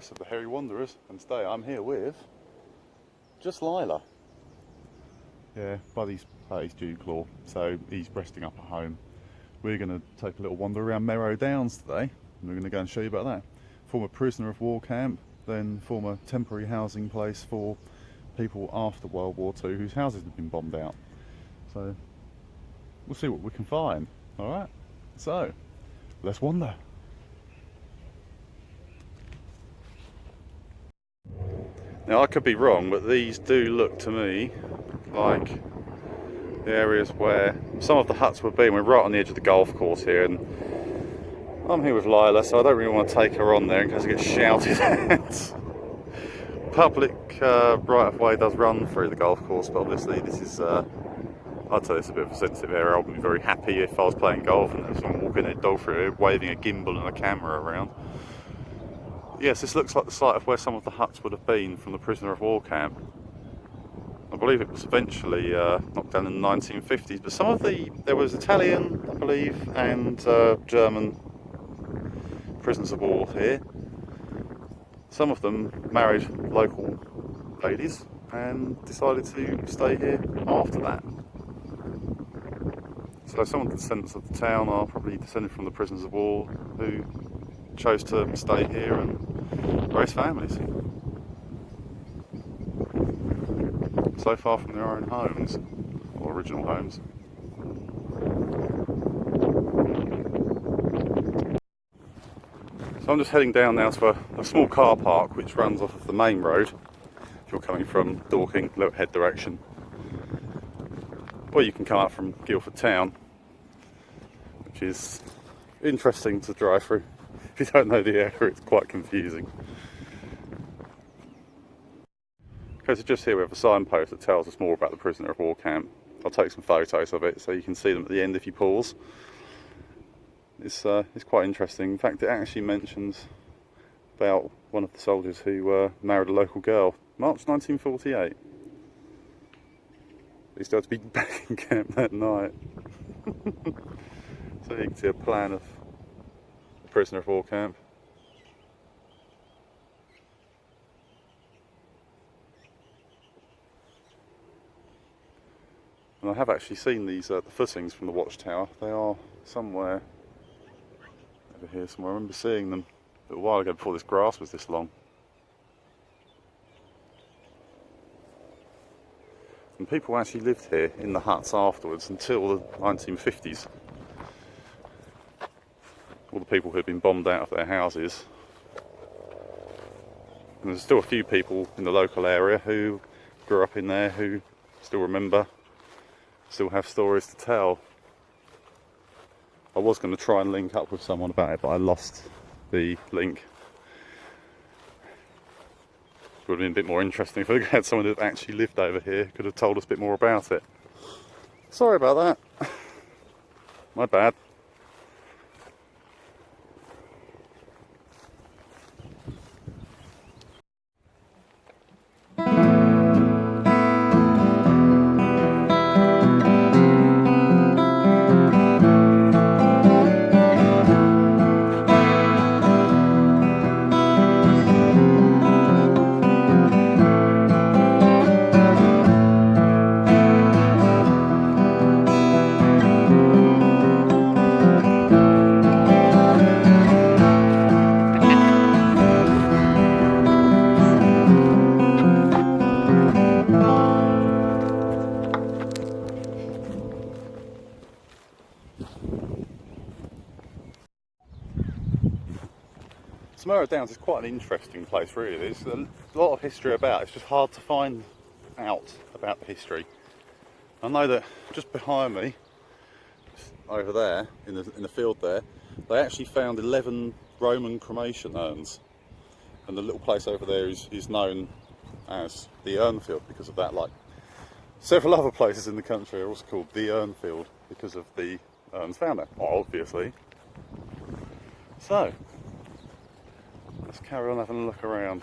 Chris of the Hairy Wanderers, and today I'm here with just Lyla. Yeah, Buddy's due claw, so he's resting up at home. We're going to take a little wander around Merrow Downs today, and we're going to go and show you about that. Former prisoner of war camp, then former temporary housing place for people after World War II whose houses have been bombed out. So we'll see what we can find. Alright, so let's wander. Now I could be wrong, but these do look to me like the areas where some of the huts would be. We're right on the edge of the golf course here, and I'm here with Lyla, so I don't really want to take her on there in case I get shouted at. Public right of way does run through the golf course, but obviously this is, I'd say it's a bit of a sensitive area. I would be very happy if I was playing golf and there was someone walking their dog through here, waving a gimbal and a camera around. Yes, this looks like the site of where some of the huts would have been from the prisoner of war camp. I believe it was eventually knocked down in the 1950s, but there was Italian, I believe, and German prisoners of war here. Some of them married local ladies and decided to stay here after that. So some of the descendants of the town are probably descended from the prisoners of war who chose to stay here and raise families. So far from their own homes, or original homes. So I'm just heading down now to a small car park which runs off of the main road if you're coming from Dorking, Little Head direction. Or you can come up from Guildford town, which is interesting to drive through. If you don't know the area, it's quite confusing. Okay, so just here we have a signpost that tells us more about the prisoner of war camp. I'll take some photos of it so you can see them at the end if you pause. It's quite interesting. In fact, it actually mentions about one of the soldiers who married a local girl, March 1948. He still had to be back in camp that night. So you can see a plan of the prisoner of war camp. And I have actually seen these the footings from the watchtower. They are somewhere over here somewhere. I remember seeing them a little while ago before this grass was this long. And people actually lived here in the huts afterwards until the 1950s. All the people who had been bombed out of their houses. And there's still a few people in the local area who grew up in there who still remember, still have stories to tell. I was going to try and link up with someone about it, but I lost the link. It would have been a bit more interesting if we had someone that actually lived over here, could have told us a bit more about it. Sorry about that. My bad. Merrow Downs is quite an interesting place, really. There's a lot of history about it. It's just hard to find out about the history. I know that just behind me, over there, in the field there, they actually found 11 Roman cremation urns. And the little place over there is known as the Urnfield because of that. Like several other places in the country are also called the Urnfield because of the urns found there, obviously. So, let's carry on having a look around.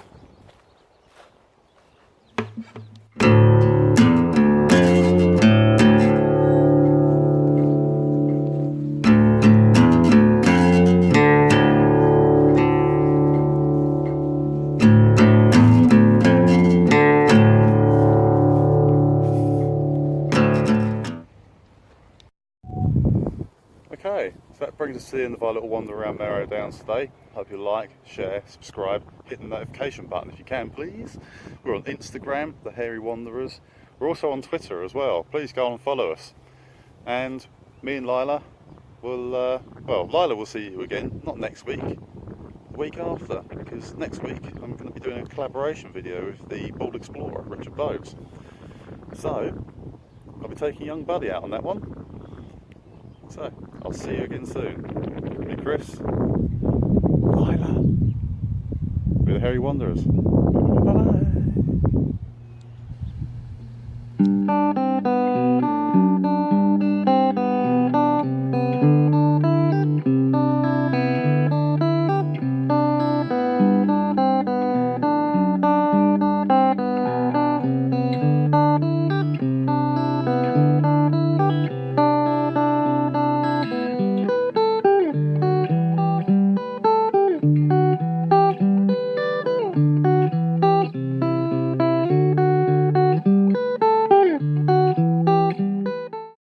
for the end of our little wander around Merrow Downs today. Hope you like, share, subscribe, hit the notification button if you can, please. We're on Instagram, The Hairy Wanderers. We're also on Twitter as well. Please go and follow us. And me and Lyla will, Lyla will see you again, not next week, the week after, because next week I'm going to be doing a collaboration video with the Bald Explorer, Richard Boves. So, I'll be taking young Buddy out on that one. So, I'll see you again soon. Me, Chris, Lyla, we're the Hairy Wanderers. Bye-bye.